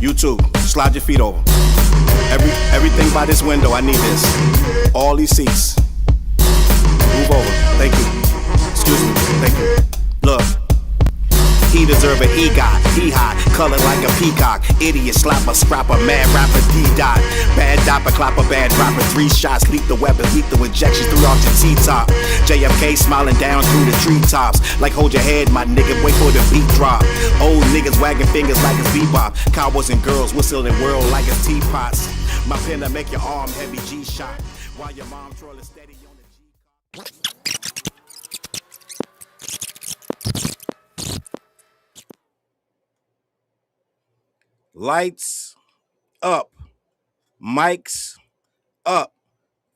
You too. Slide your feet over. Everything by this window, I need this. All these seats. Move over. Thank you. Excuse me. Thank you. Look. He deserve an EGOT, he hot, color like a peacock. Idiot, slapper, scrapper, mad rapper, D-dot. Bad dopper, clapper, bad rapper. 3 shots, lethal weapon, lethal injections through off the T-top. JFK smiling down through the treetops. Like hold your head, my nigga, wait for the beat drop. Old niggas wagging fingers like it's bebop. Cowboys and girls whistling world like it's teapots. My pen to make your arm heavy G-shot. While your mom trolling steady on the G-pop. Lights up, mics up.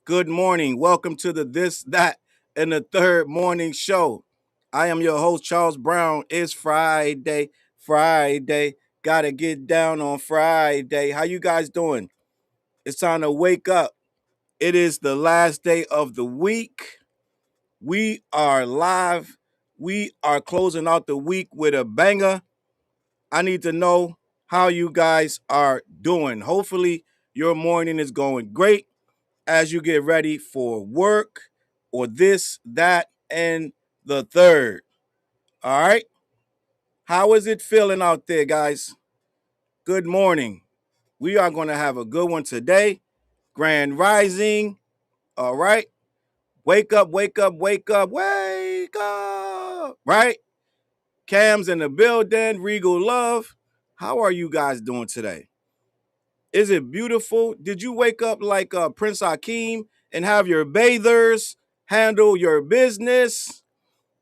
Good morning. Welcome to the This, That, and the Third Morning Show. I am your host, Charles Brown. It's Friday. Gotta get down on Friday. How you guys doing? It's time to wake up. It is the last day of the week. We are live. We are closing out the week with a banger. I need to know how you guys are doing. Hopefully your morning is going great as you get ready for work or this, that, and the third. All right. How is it feeling out there, guys? Good morning. We are going to have a good one today. Grand Rising. All right. Wake up. Right? Cam's in the building. Regal Love. How are you guys doing today? Is it beautiful? Did you wake up like Prince Hakeem and have your bathers handle your business?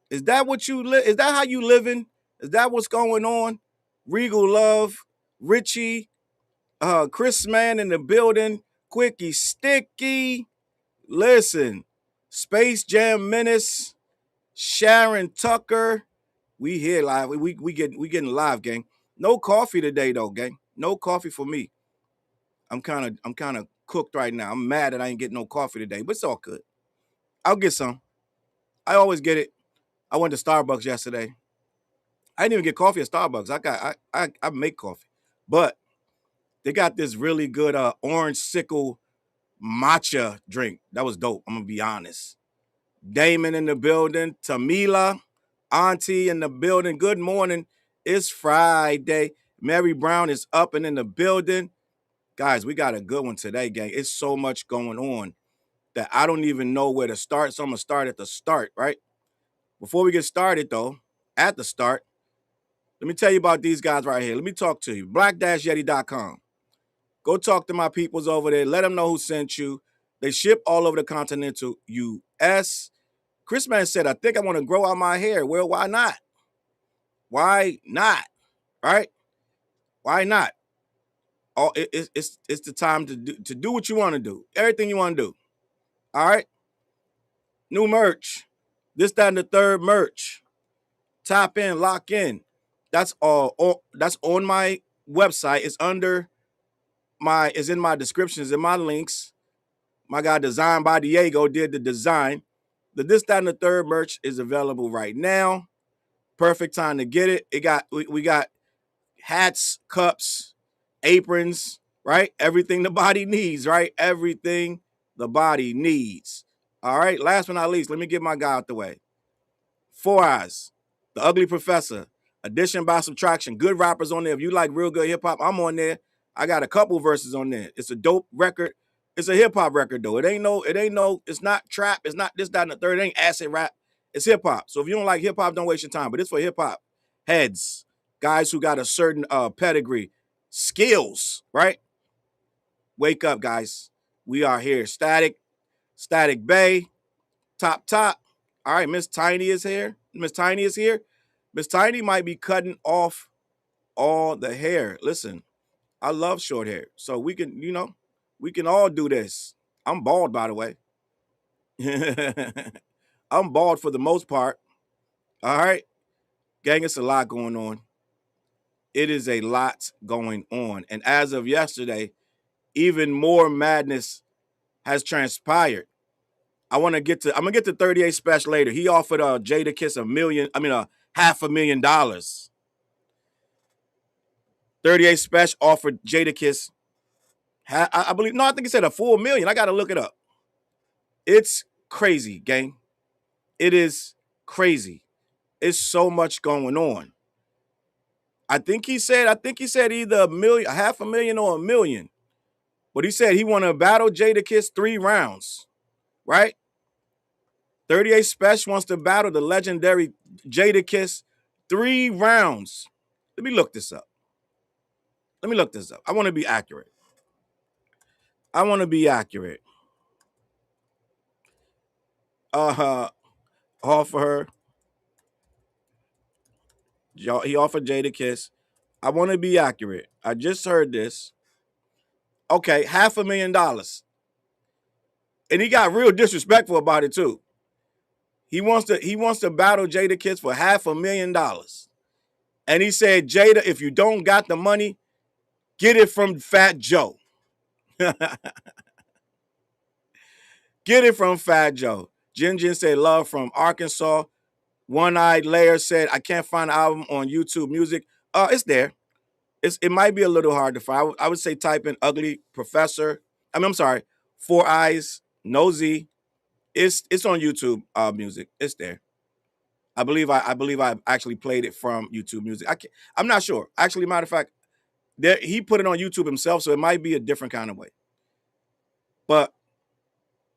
Is that what you live? Is that how you living? Is that what's going on? Regal Love, Richie, Chrisean in the building, Quickie Sticky. Listen, Space Jam Menace, Sharon Tucker. We here live. We getting live, gang. No coffee today though, gang. No coffee for me. I'm kind of cooked right now. I'm mad that I ain't getting no coffee today, but it's all good. I'll get some. I always get it. I went to Starbucks yesterday. I didn't even get coffee at Starbucks. I make coffee, but they got this really good orange sickle matcha drink. That was dope. I'm gonna be honest. Damon in the building. Tamila, Auntie in the building. Good morning. It's Friday. Mary Brown is up and in the building. Guys, we got a good one today, gang. It's so much going on that I don't even know where to start. So I'm going to start at the start, right? Before we get started, though, at the start, let me tell you about these guys right here. Let me talk to you. Black-Yeti.com. Go talk to my peoples over there. Let them know who sent you. They ship all over the continental U.S. Chrisean said, I think I want to grow out my hair. Well, why not? Why not? Right? Why not? Oh, it's the time to do what you want to do. Everything you want to do. All right. New merch. This, that, and the third merch. Tap in, lock in. That's all. That's on my website. It's under my. It's in my description. It's in my links. My guy, Designed by Diego, did the design. The This, That, and the Third merch is available right now. Perfect time to get it. We got hats, cups, aprons, right? Everything the body needs, right? Everything the body needs. All right. Last but not least, let me get my guy out the way. 4 Eyes, The Ugly Professor, Addition by Subtraction. Good rappers on there. If you like real good hip hop, I'm on there. I got a couple verses on there. It's a dope record. It's a hip hop record though. It's not trap. It's not this, that, and the third. It ain't acid rap. It's hip hop. So if you don't like hip hop, don't waste your time. But it's for hip hop heads, guys who got a certain pedigree, skills, right? Wake up, guys. We are here. Static Bay, top. All right, Miss Tiny is here. Miss Tiny might be cutting off all the hair. Listen, I love short hair. So we can all do this. I'm bald, by the way. I'm bald for the most part. All right. Gang, it's a lot going on. It is a lot going on. And as of yesterday, even more madness has transpired. I'm gonna get to 38 Special later. He offered Jada Kiss $500,000. 38 Special offered Jadakiss, I believe, no, I think he said a full million. I got to look it up. It's crazy, gang. It is crazy. It's so much going on. I think he said either a million, half a million or a million. But he said he want to battle Jadakiss 3 rounds, right? 38 Special wants to battle the legendary Jadakiss 3 rounds. Let me look this up. I want to be accurate. Offer her. He offered Jadakiss. I want to be accurate. I just heard this. Okay, $500,000. And he got real disrespectful about it too. He wants to battle Jadakiss for $500,000. And he said, Jada, if you don't got the money, get it from Fat Joe. Get it from Fat Joe. Jin said love from Arkansas. One-Eyed Layer said, I can't find the album on YouTube Music. It's there. It might be a little hard to find. I would say type in Ugly Professor. I'm sorry, 4 Eyes, No Z. It's on YouTube Music. It's there. I believe I actually played it from YouTube Music. I'm not sure. Actually, matter of fact, he put it on YouTube himself, so it might be a different kind of way. But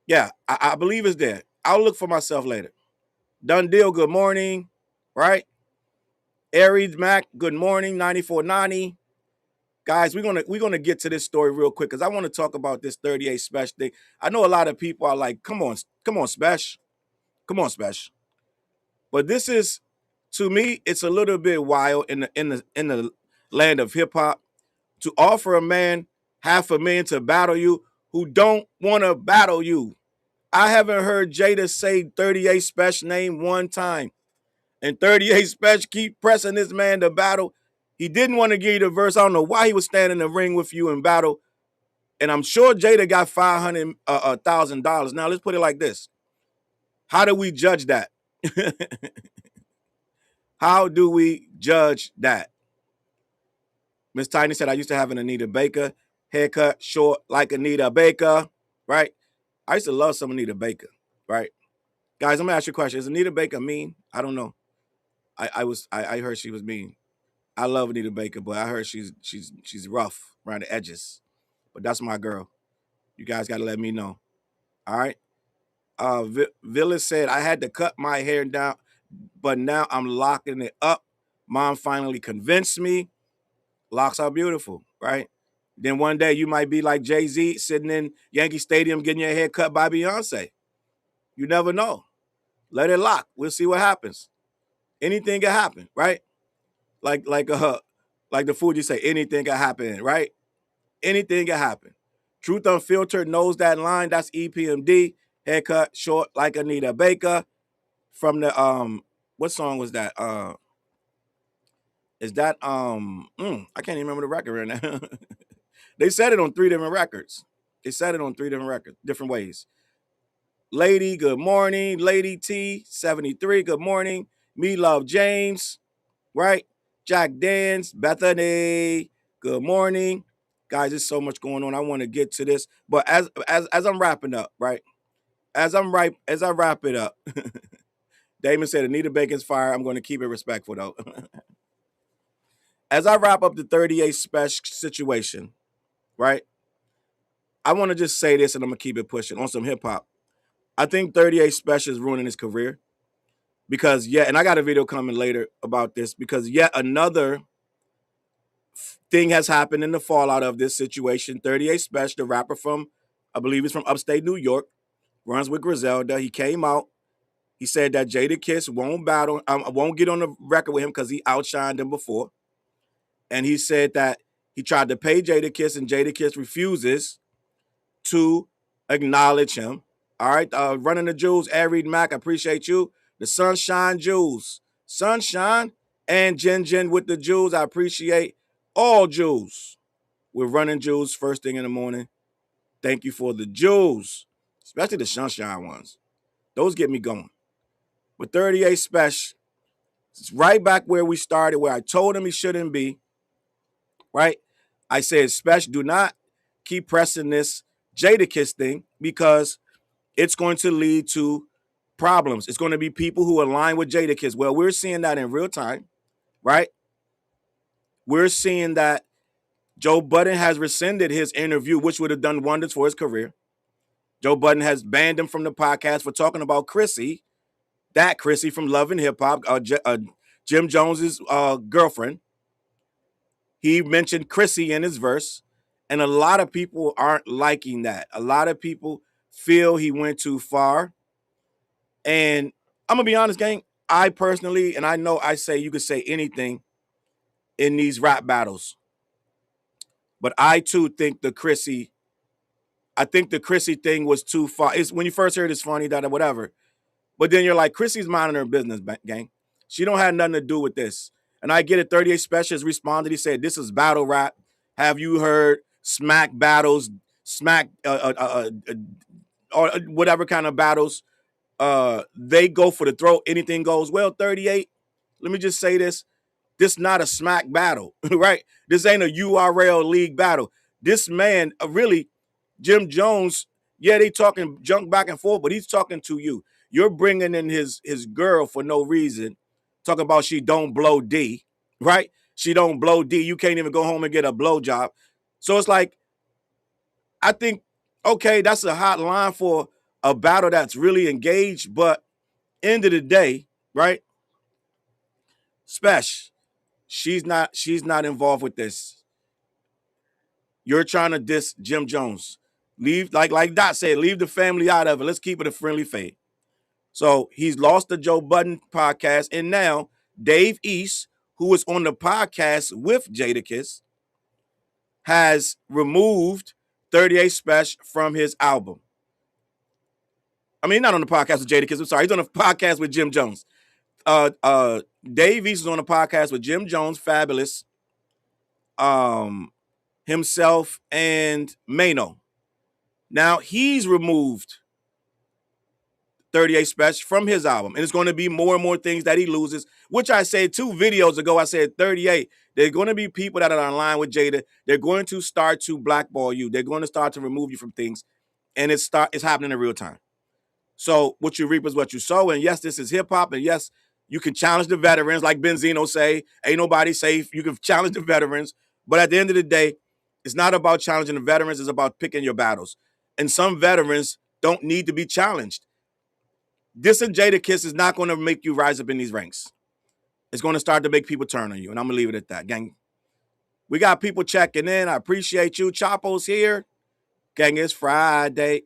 yeah, I believe it's there. I'll look for myself later. Done deal. Good morning, right? Aries Mac. Good morning. 9490. Guys, we're gonna get to this story real quick because I want to talk about this 38 Special thing. I know a lot of people are like, come on, Special. Come on, Special. But this is, to me, it's a little bit wild in the land of hip hop to offer a man $500,000 to battle you who don't want to battle you. I haven't heard Jada say 38 Special name one time. And 38 Special keep pressing this man to battle. He didn't want to give you the verse. I don't know why he was standing in the ring with you in battle. And I'm sure Jada got $500,000. Now, let's put it like this. How do we judge that? How do we judge that? Miss Tiny said, I used to have an Anita Baker haircut, short like Anita Baker, right? I used to love some Anita Baker, right? Guys, I'm gonna ask you a question. Is Anita Baker mean? I don't know. I heard she was mean. I love Anita Baker, but I heard she's rough around the edges. But that's my girl. You guys gotta let me know. All right. Villa said, I had to cut my hair down, but now I'm locking it up. Mom finally convinced me. Locks are beautiful, right? Then one day you might be like Jay-Z sitting in Yankee Stadium getting your hair cut by Beyonce. You never know. Let it lock. We'll see what happens. Anything can happen, right? Like the food you say, anything can happen, right? Anything can happen. Truth Unfiltered knows that line. That's EPMD. Haircut short like Anita Baker. From the what song was that? Is that I can't even remember the record right now. They said it on 3 different records. Different ways. Lady, good morning. Lady T, 73, good morning. Me Love James, right? Jack Dance, Bethany, good morning. Guys, there's so much going on. I want to get to this. But as I'm wrapping up, right? As I wrap it up, Damon said Anita Bacon's fire. I'm going to keep it respectful though. As I wrap up the 38 Special situation, right? I want to just say this and I'm going to keep it pushing on some hip hop. I think 38 Special is ruining his career because, and I got a video coming later about this because yet another thing has happened in the fallout of this situation. 38 Special, the rapper from, I believe he's from upstate New York, runs with Griselda. He came out. He said that Jadakiss won't get on the record with him because he outshined him before. And he said that he tried to pay Jadakiss and Jadakiss refuses to acknowledge him. All right, running the Jewels, Arid Mac, I appreciate you. The Sunshine Jewels, Sunshine and Jen with the Jewels, I appreciate all Jewels. We're running Jewels first thing in the morning. Thank you for the Jewels, especially the Sunshine ones. Those get me going. But 38 Special, it's right back where we started, where I told him he shouldn't be. right? I said, Special, do not keep pressing this Jadakiss thing because it's going to lead to problems. It's going to be people who align with Jadakiss. Well, we're seeing that in real time, right? We're seeing that Joe Budden has rescinded his interview, which would have done wonders for his career. Joe Budden has banned him from the podcast for talking about Chrissy, that Chrissy from Love and Hip Hop, Jim Jones's girlfriend. He mentioned Chrissy in his verse, and a lot of people aren't liking that. A lot of people feel he went too far. And I'm gonna be honest, gang. I personally, and I know I say you could say anything in these rap battles, but I too think I think the Chrissy thing was too far. It's when you first heard it's funny, that or whatever. But then you're like, Chrissy's minding her business, gang. She don't have nothing to do with this. And I get it. 38 Special has responded. He said, this is battle rap. Have you heard smack battles, smack or whatever kind of battles? They go for the throat. Anything goes. Well, 38, let me just say this. This not a smack battle, right? This ain't a URL league battle. This man, really, Jim Jones, yeah, they talking junk back and forth, but he's talking to you. You're bringing in his girl for no reason, talking about she don't blow D, right? She don't blow D. You can't even go home and get a blow job. So it's like, I think, okay, that's a hot line for a battle that's really engaged, but end of the day, right? Special. She's not involved with this. You're trying to diss Jim Jones. Leave, like Dot said, leave the family out of it. Let's keep it a friendly fade. So he's lost the Joe Budden podcast, and now Dave East, who was on the podcast with Jadakiss, has removed 38 Special from his album. I mean, not on the podcast with Jadakiss. I'm sorry, he's on a podcast with Jim Jones. Dave East is on a podcast with Jim Jones, Fabulous, himself, and Mano. Now he's removed 38 Special from his album, and it's going to be more and more things that he loses, which I said 2 videos ago. I said 38. There's going to be people that are in line with Jada. They're going to start to blackball you. They're going to start to remove you from things, and it's happening in real time. So what you reap is what you sow, and yes, this is hip hop, and yes, you can challenge the veterans, like Benzino say, ain't nobody safe. You can challenge the veterans, but at the end of the day, it's not about challenging the veterans. It's about picking your battles, and some veterans don't need to be challenged. This and Jadakiss is not going to make you rise up in these ranks. It's going to start to make people turn on you, and I'm going to leave it at that, gang. We got people checking in. I appreciate you. Chapo's here. Gang, it's Friday,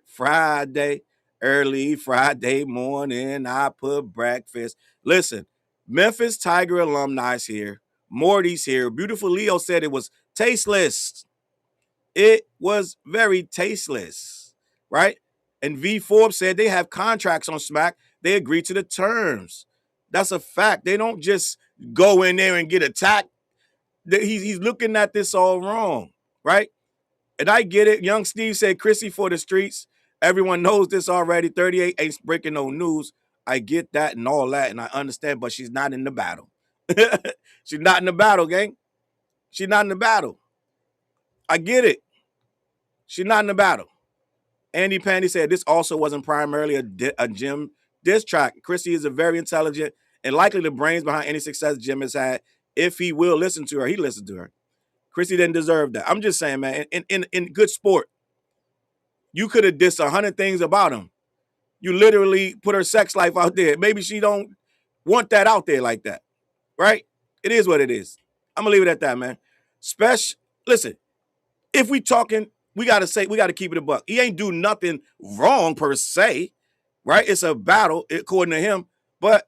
early Friday morning. I put breakfast. Listen, Memphis Tiger alumni's here. Morty's here. Beautiful Leo said it was tasteless. It was very tasteless, right? And V Forbes said they have contracts on Smack. They agree to the terms. That's a fact. They don't just go in there and get attacked. He's looking at this all wrong, right? And I get it. Young Steve said, Chrissy for the streets. Everyone knows this already. 38 ain't breaking no news. I get that and all that, and I understand, but she's not in the battle. She's not in the battle, gang. She's not in the battle. I get it. She's not in the battle. Andy Pandy said this also wasn't primarily a Jim diss track. Chrissy is a very intelligent and likely the brains behind any success Jim has had. If he will listen to her, he listened to her. Chrissy didn't deserve that. I'm just saying, man, in good sport, you could have dissed 100 things about him. You literally put her sex life out there. Maybe she don't want that out there like that, right? It is what it is. I'm going to leave it at that, man. Listen, if we talking, we got to keep it a buck. He ain't do nothing wrong per se, right? It's a battle, according to him. But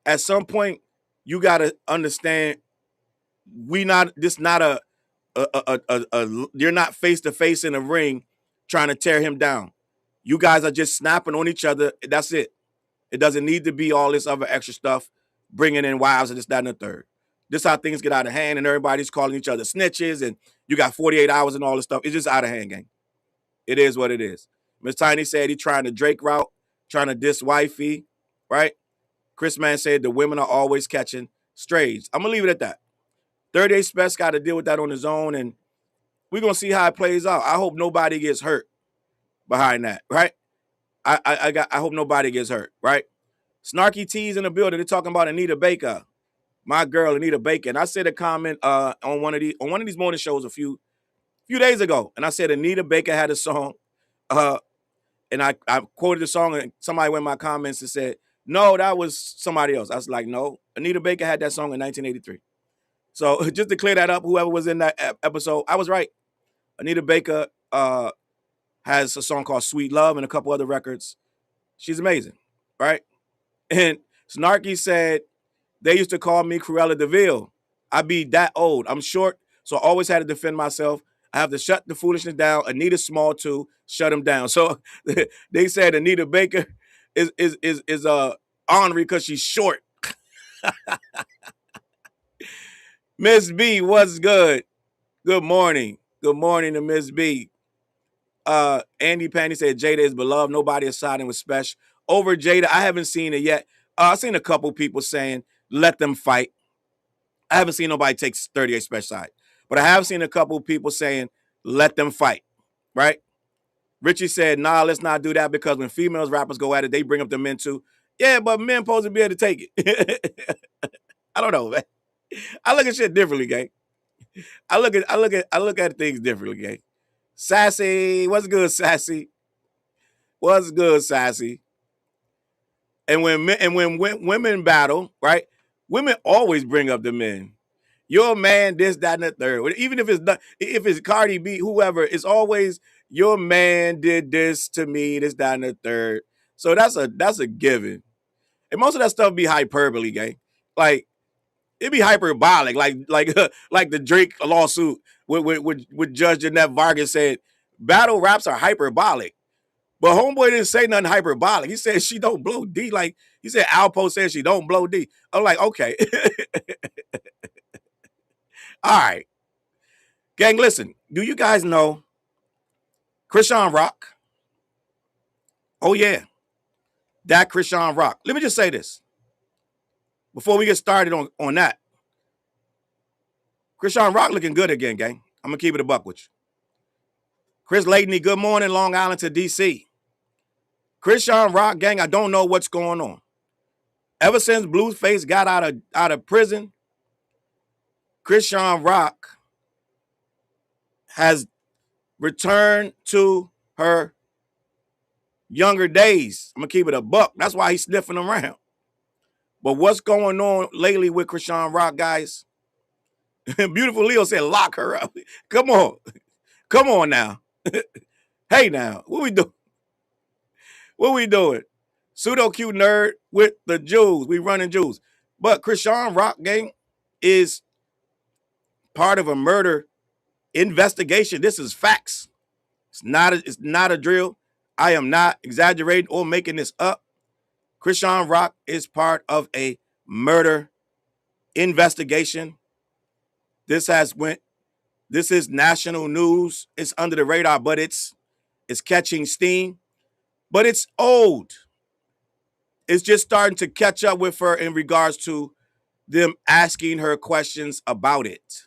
at some point, you got to understand you're not face to face in a ring trying to tear him down. You guys are just snapping on each other. That's it. It doesn't need to be all this other extra stuff, bringing in wives and this, that, and the third. This is how things get out of hand, and everybody's calling each other snitches, and you got 48 hours and all this stuff. It's just out of hand, gang. It is what it is. Miss Tiny said he trying to Drake route, trying to diss wifey, right? Chris Man said the women are always catching strays. I'm going to leave it at that. 38 Specs got to deal with that on his own, and we're gonna see how it plays out. I hope nobody gets hurt behind that, right? I hope nobody gets hurt, right? Snarky T's in the building. They're talking about Anita Baker, my girl Anita Baker. And I said a comment on one of these morning shows a few days ago, and I said Anita Baker had a song, and I quoted the song, and somebody went in my comments and said, no, that was somebody else. I was like, no, Anita Baker had that song in 1983. So just to clear that up, whoever was in that episode, I was right. Anita Baker has a song called Sweet Love and a couple other records. She's amazing, right? And Snarky said, they used to call me Cruella DeVille. I be that old. I'm short, so I always had to defend myself. I have to shut the foolishness down. Anita's small too. Shut him down. So they said Anita Baker is ornery because she's short. Miss B, what's good? Good morning. Good morning to Miss B. Andy Pandy said Jada is beloved. Nobody is siding with Special over Jada. I haven't seen it yet. I've seen a couple people saying let them fight. I haven't seen nobody take 38 Special side, but I have seen a couple people saying let them fight. Right? Richie said, nah, let's not do that because when females rappers go at it, they bring up the men too. Yeah, but men supposed to be able to take it. I don't know, man. I look at shit differently, gang. I look at things differently, gang. Sassy, what's good, Sassy? What's good, Sassy? And when women battle, right? Women always bring up the men. Your man, this, that, and the third. Even if it's Cardi B, whoever, it's always your man did this to me, this, that, and the third. So that's a given. And most of that stuff be hyperbole, gang. Like it be hyperbolic, like the Drake lawsuit with Judge Jeanette Vargas said battle raps are hyperbolic. But homeboy didn't say nothing hyperbolic. He said she don't blow D. Like he said Alpo said she don't blow D. I'm like, okay. All right. Gang, listen. Do you guys know Chrisean Rock? Oh, yeah. That Chrisean Rock. Let me just say this. Before we get started on that. Chrisean Rock looking good again, gang. I'm going to keep it a buck with you. Chris Layton, good morning, Long Island to D.C. Chrisean Rock, gang, I don't know what's going on. Ever since Blueface got out of prison, Chrisean Rock has returned to her younger days. I'm going to keep it a buck. That's why he's sniffing around. But what's going on lately with Chrisean Rock, guys? Beautiful Leo said, lock her up. Come on. Come on now. Hey now, what we doing? What we doing? Pseudo cute nerd with the Jews. We running Jews. But Chrisean Rock, gang, is part of a murder investigation. This is facts. It's not a drill. I am not exaggerating or making this up. Chrisean Rock is part of a murder investigation. This is national news. It's under the radar, but it's catching steam. But it's old. It's just starting to catch up with her in regards to them asking her questions about it.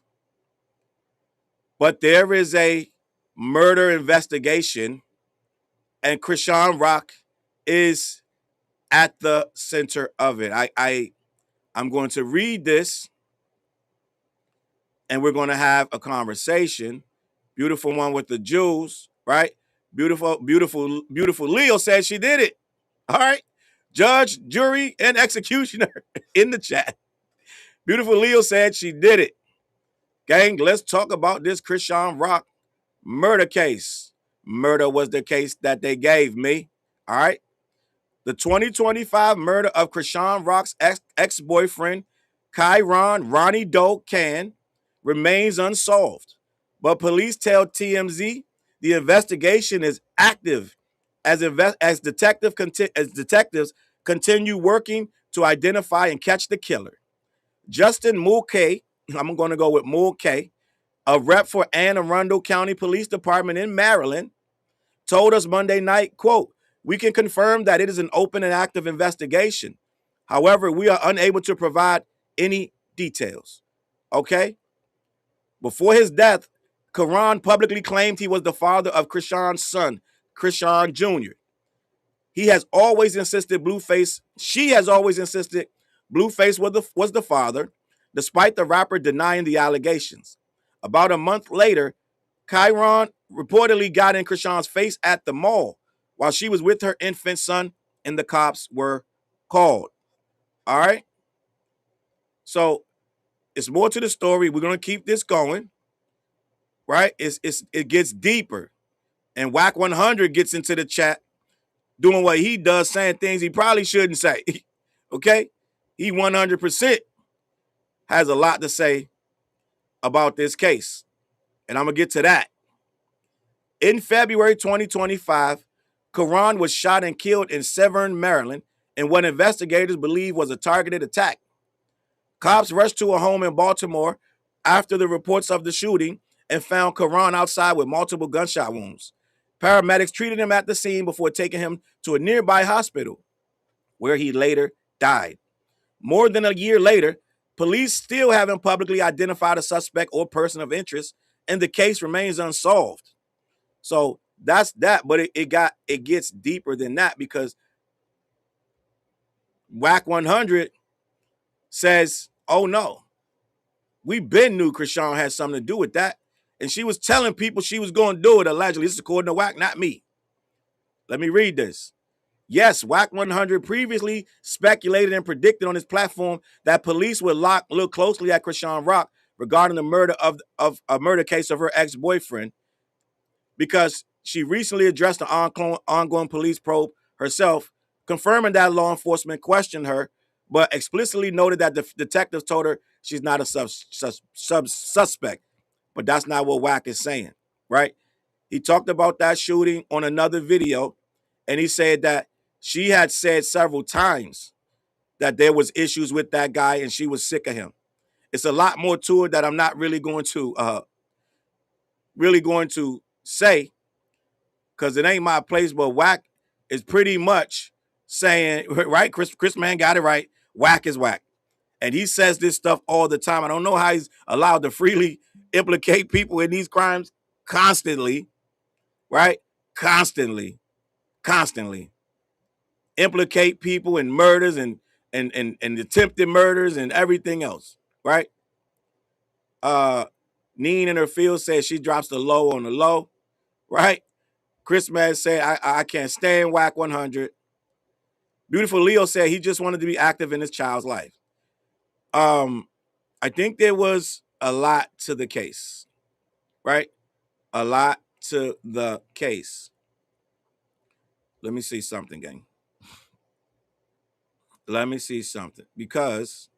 But there is a murder investigation, and Chrisean Rock is at the center of it. I'm going to read this, and we're going to have a conversation. Beautiful one with the Jews, right? Beautiful Leo said she did it. All right. Judge, jury, and executioner in the chat. Beautiful Leo said she did it. Gang, let's talk about this Chrisean Rock murder case. Murder was the case that they gave me. All right. The 2025 murder of Chrisean Rock's ex-boyfriend, Kyron Ronnie Doe Can, remains unsolved. But police tell TMZ the investigation is active as detectives continue working to identify and catch the killer. Justin Mulcahy, I'm going to go with Mulcahy, a rep for Anne Arundel County Police Department in Maryland, told us Monday night, quote, we can confirm that it is an open and active investigation. However, we are unable to provide any details. Okay? Before his death, Karan publicly claimed he was the father of Chrisean's son, Chrisean Jr. He has always insisted she has always insisted Blueface was the father, despite the rapper denying the allegations. About a month later, Chiron reportedly got in Chrisean's face at the mall while she was with her infant son, and the cops were called. All right. So it's more to the story. We're gonna keep this going, right? It gets deeper, and Whack 100 gets into the chat doing what he does, saying things he probably shouldn't say. Okay, he 100% has a lot to say about this case, and I'm gonna get to that. In February 2025, Karan was shot and killed in Severn, Maryland, in what investigators believe was a targeted attack. Cops rushed to a home in Baltimore after the reports of the shooting and found Karan outside with multiple gunshot wounds. Paramedics treated him at the scene before taking him to a nearby hospital, where he later died. More than a year later, police still haven't publicly identified a suspect or person of interest, and the case remains unsolved. So that's that, but it gets deeper than that, because Whack 100 says, "Oh no, we been knew Chrisean had something to do with that, and she was telling people she was going to do it allegedly." This is according to Whack, not me. Let me read this. Yes, Whack 100 previously speculated and predicted on his platform that police would look closely at Chrisean Rock regarding the murder of a murder case of her ex-boyfriend, because she recently addressed the ongoing police probe herself, confirming that law enforcement questioned her, but explicitly noted that the detectives told her she's not a suspect. But that's not what Whack is saying, right? He talked about that shooting on another video, and he said that she had said several times that there was issues with that guy and she was sick of him. It's a lot more to it that I'm not really going to say, because it ain't my place. But Whack is pretty much saying, right? Chris Man got it right. Whack is Whack, and he says this stuff all the time. I don't know how he's allowed to freely implicate people in these crimes constantly, right? Constantly implicate people in murders and attempted murders and everything else, right? Neen in her field says she drops the low on the low, right? Chris Man said, I can't stand Whack 100. Beautiful Leo said he just wanted to be active in his child's life. I think there was a lot to the case, right? A lot to the case. Let me see something, gang. Let me see something, because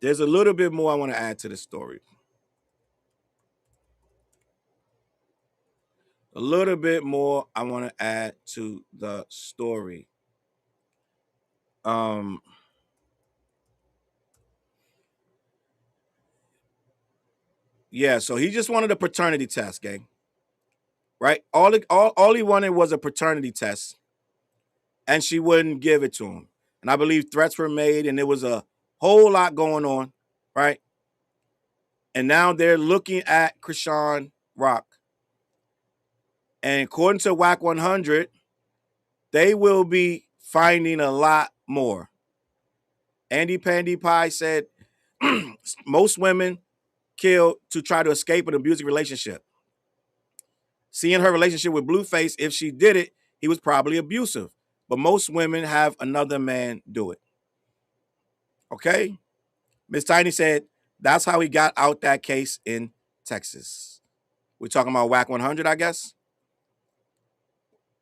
there's a little bit more I want to add to the story. A little bit more I want to add to the story. Yeah, so he just wanted a paternity test, gang. Right? All he wanted was a paternity test, and she wouldn't give it to him. And I believe threats were made, and there was a whole lot going on, right? And now they're looking at Chrisean Rock. And according to Whack 100, they will be finding a lot more. Andy Pandy Pie said most women kill to try to escape an abusive relationship. Seeing her relationship with Blueface, if she did it, he was probably abusive. But most women have another man do it. Okay? Miss Tiny said that's how he got out that case in Texas. We're talking about Whack 100, I guess.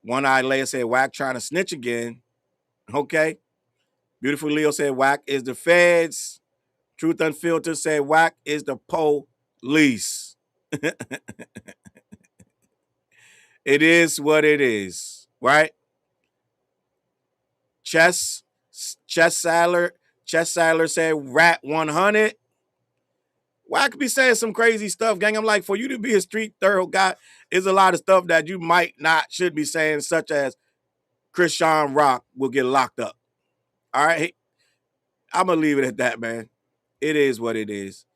One Eye Leia said Whack trying to snitch again. Okay. Beautiful Leo said Whack is the feds. Truth Unfiltered said Whack is the police. It is what it is, right? Chess Sadler said Rat 100. Whack be saying some crazy stuff, gang. I'm like, for you to be a street thorough guy, is a lot of stuff that you might not should be saying, such as Chrisean Rock will get locked up. All right. I'm gonna leave it at that, man. It is what it is.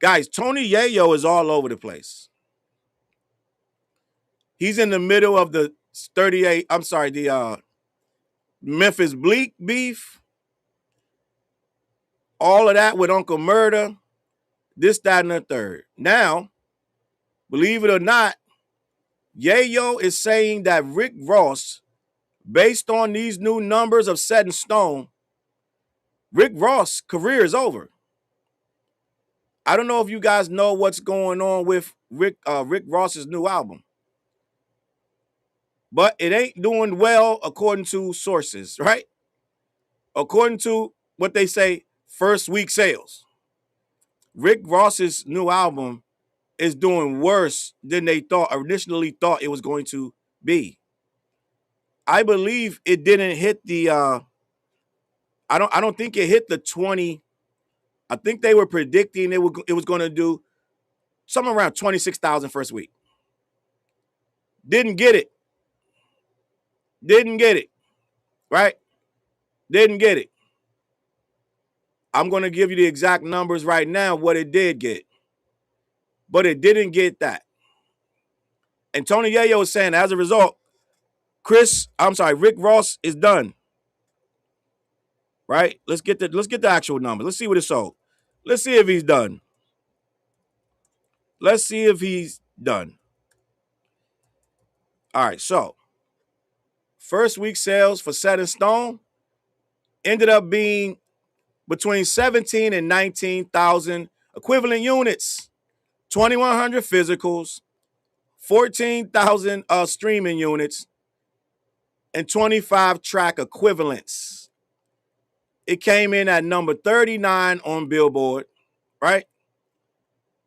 Guys, Tony Yayo is all over the place. He's in the middle of the 38, I'm sorry, the Memphis Bleak beef. All of that with Uncle Murder, this, that, and the third. Now, believe it or not, Yayo is saying that Rick Ross, based on these new numbers of set in stone, Rick Ross' career is over. I don't know if you guys know what's going on with Rick Ross's new album, but it ain't doing well according to sources, right? According to what they say, first week sales. Rick Ross's new album is doing worse than they initially thought it was going to be. I believe it didn't hit the I don't think it hit the 20. I think they were predicting it was going to do somewhere around 26,000 first week. Didn't get it. Didn't get it. Right? Didn't get it. I'm going to give you the exact numbers right now, what it did get. But it didn't get that. And Tony Yayo is saying, as a result, Rick Ross is done. Right? Let's get the actual numbers. Let's see what it sold. Let's see if he's done. Let's see if he's done. All right, so first week sales for Set in Stone ended up being between 17 and 19,000 equivalent units, 2,100 physicals, 14,000 streaming units, and 25 track equivalents. It came in at number 39 on Billboard, right?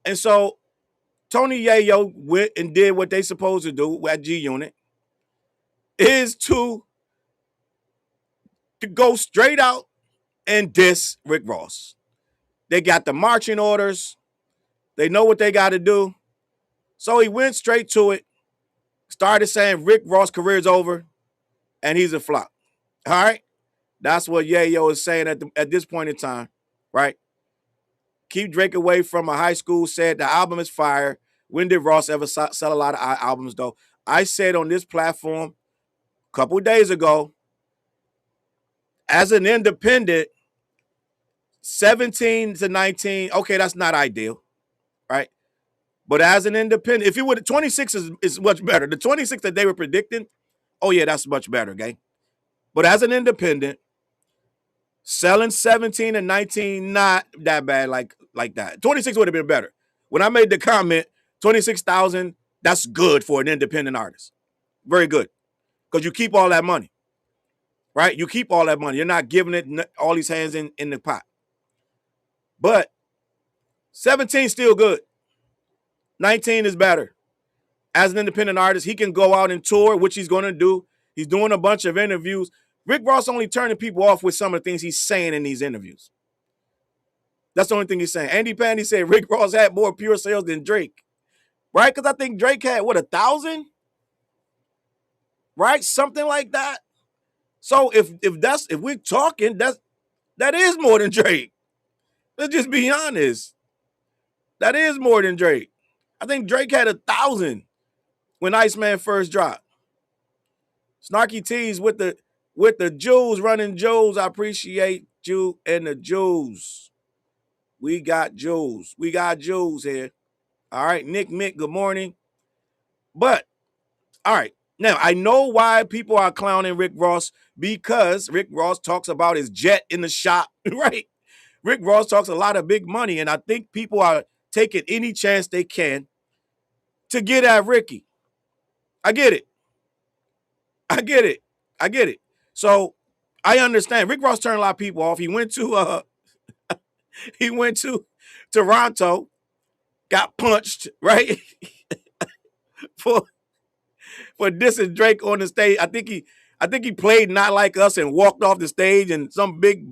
And so Tony Yayo went and did what they supposed to do at G Unit, is to go straight out and diss Rick Ross. They got the marching orders. They know what they got to do. So he went straight to it, started saying Rick Ross' career is over, and he's a flop. All right? That's what Yayo is saying at this point in time, right? Keep Drake away from a high school, said the album is fire. When did Ross ever sell a lot of albums, though? I said on this platform a couple days ago, as an independent, 17 to 19, okay, that's not ideal, right? But as an independent, if you would, 26 is much better. The 26 that they were predicting, oh yeah, that's much better, gang. But as an independent, selling 17 and 19, not that bad like that. 26 would have been better. When I made the comment, 26,000, that's good for an independent artist. Very good. Because you keep all that money, right? You keep all that money. You're not giving it all these hands in the pot. But 17 still good. 19 is better. As an independent artist, he can go out and tour, which he's going to do. He's doing a bunch of interviews. Rick Ross only turning people off with some of the things he's saying in these interviews. That's the only thing he's saying. Andy Pandy said Rick Ross had more pure sales than Drake. Right? Because I think Drake had, 1,000? Right? Something like that. So if we're talking, that is more than Drake. Let's just be honest. That is more than Drake. I think Drake had 1,000 when Iceman first dropped. Snarky T's with the Jews running Jews. I appreciate you and the Jews. We got Jews. We got Jews here. All right, Nick Mick, good morning. But, all right, now I know why people are clowning Rick Ross, because Rick Ross talks about his jet in the shop, right? Rick Ross talks a lot of big money, and I think people are taking any chance they can to get at Ricky. I get it. I get it. I get it. So I understand. Rick Ross turned a lot of people off. He went to Toronto, got punched, right? for dissing Drake on the stage. I think he played Not Like Us and walked off the stage, and some big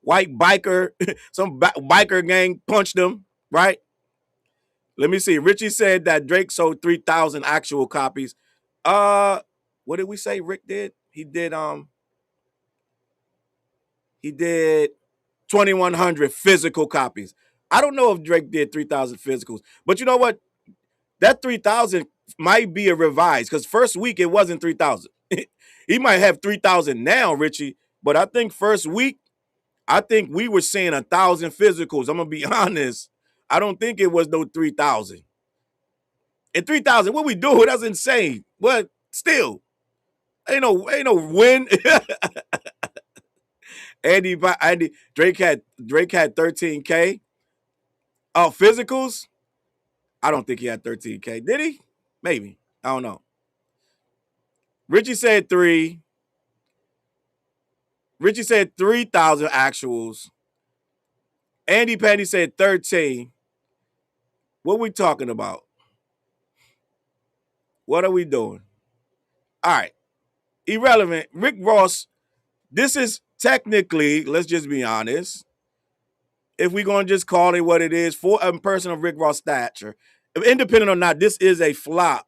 white biker, some biker gang punched him, right? Let me see. Richie said that Drake sold 3,000 actual copies. What did we say Rick did? He did 2,100 physical copies. I don't know if Drake did 3,000 physicals, but you know what? That 3,000 might be a revised because first week it wasn't 3,000. He might have 3,000 now, Richie, but I think first week, I think we were seeing 1,000 physicals. I'm gonna be honest. I don't think it was no 3,000. And 3,000, what we do? That's insane. But still, ain't no win. Andy Drake had 13K. Oh, physicals? I don't think he had 13K. Did he? Maybe. I don't know. Richie said 3. Richie said 3,000 actuals. Andy Pandy said 13. What we talking about? What are we doing? All right. Irrelevant. Rick Ross, this is technically, let's just be honest, if we're going to just call it what it is, for a person of Rick Ross stature, independent or not, this is a flop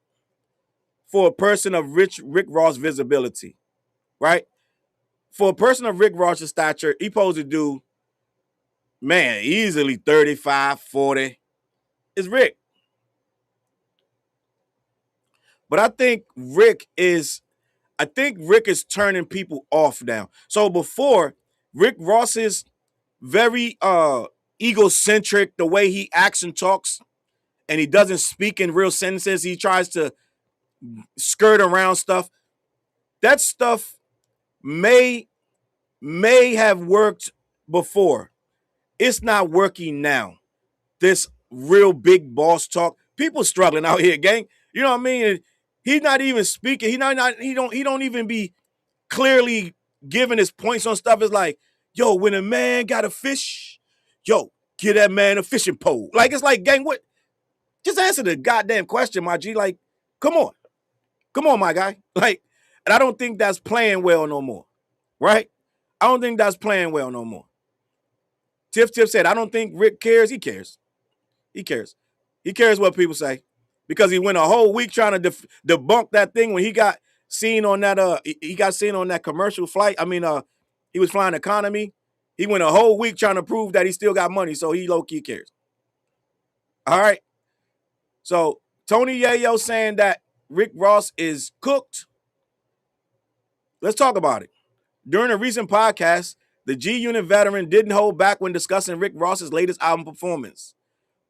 for a person of Rick Ross visibility, right? For a person of Rick Ross's stature, he supposed to do, man, easily 35, 40. It's Rick. But I think Rick is turning people off now. So before, Rick Ross is very egocentric, the way he acts and talks, and he doesn't speak in real sentences. He tries to skirt around stuff. That stuff may have worked before. It's not working now. This real big boss talk. People struggling out here, gang. You know what I mean? He's not even speaking. He don't even be clearly giving his points on stuff. It's like, yo, when a man got a fish, yo, give that man a fishing pole. Like, it's like, gang, what? Just answer the goddamn question, my G. Like, come on. Come on, my guy. Like, and I don't think that's playing well no more. Right? I don't think that's playing well no more. Tiff said, I don't think Rick cares. He cares. He cares. He cares what people say. Because he went a whole week trying to debunk that thing when he got seen on that commercial flight. I mean, he was flying economy. He went a whole week trying to prove that he still got money, so he low-key cares. All right? So Tony Yayo saying that Rick Ross is cooked. Let's talk about it. During a recent podcast, the G-Unit veteran didn't hold back when discussing Rick Ross's latest album performance,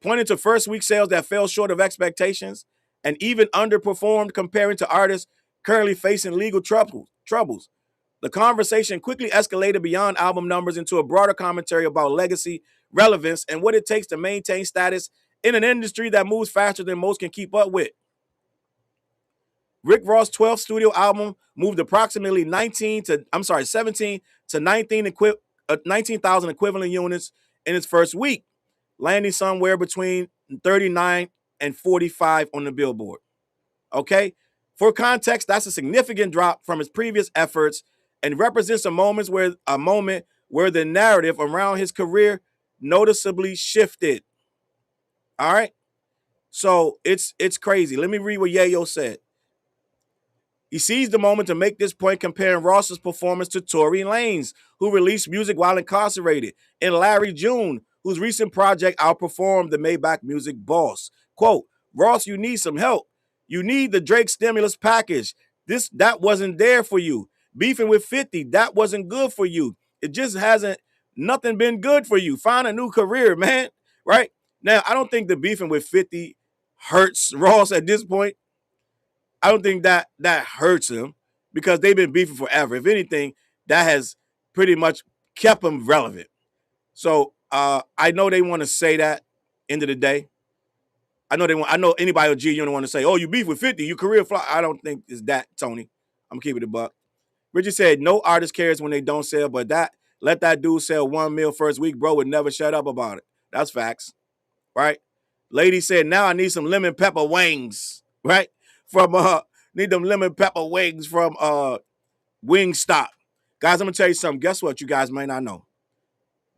pointing to first week sales that fell short of expectations and even underperformed comparing to artists currently facing legal troubles. The conversation quickly escalated beyond album numbers into a broader commentary about legacy, relevance, and what it takes to maintain status in an industry that moves faster than most can keep up with. Rick Ross' 12th studio album moved approximately 17 to 19,000 equivalent units in its first week, landing somewhere between 39 and 45 on the Billboard. Okay? For context, that's a significant drop from his previous efforts and represents a moment where the narrative around his career noticeably shifted. All right? So it's crazy. Let me read what Yayo said. He seized the moment to make this point, comparing Ross's performance to Tory Lanez, who released music while incarcerated, and Larry June, whose recent project outperformed the Maybach Music boss. Quote, Ross, you need some help. You need the Drake stimulus package. That wasn't there for you. Beefing with 50, that wasn't good for you. It just hasn't, nothing been good for you. Find a new career, man. Right? Now, I don't think the beefing with 50 hurts Ross at this point. I don't think that hurts him because they've been beefing forever. If anything, that has pretty much kept him relevant. So I know they want to say that end of the day. I know anybody with G Unit want to say, oh, you beef with 50, your career fly. I don't think it's that, Tony. I'm keeping it a buck. Richard said, no artist cares when they don't sell, but let that dude sell 1 mil first week, bro, would never shut up about it. That's facts. Right? Lady said, now I need some lemon pepper wings. Right? Need them lemon pepper wings from Wingstop. Guys, I'm gonna tell you something. Guess what? You guys might not know.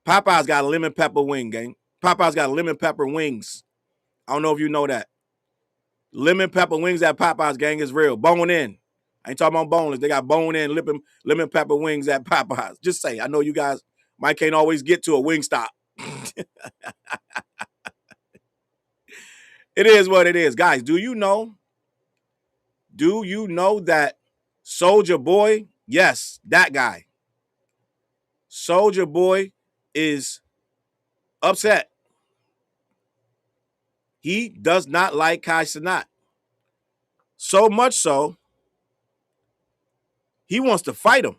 Popeye's got a lemon pepper wing, gang. Popeye's got lemon pepper wings. I don't know if you know that. Lemon pepper wings at Popeye's, gang, is real. Bone in. I ain't talking about boneless. They got bone in lemon pepper wings at Popeye's. Just say, I know you guys might can't always get to a Wingstop, It is what it is. Guys, do you know that Soulja Boy, yes, that guy, Soulja Boy is upset. He does not like Kai Cenat. So much so, he wants to fight him.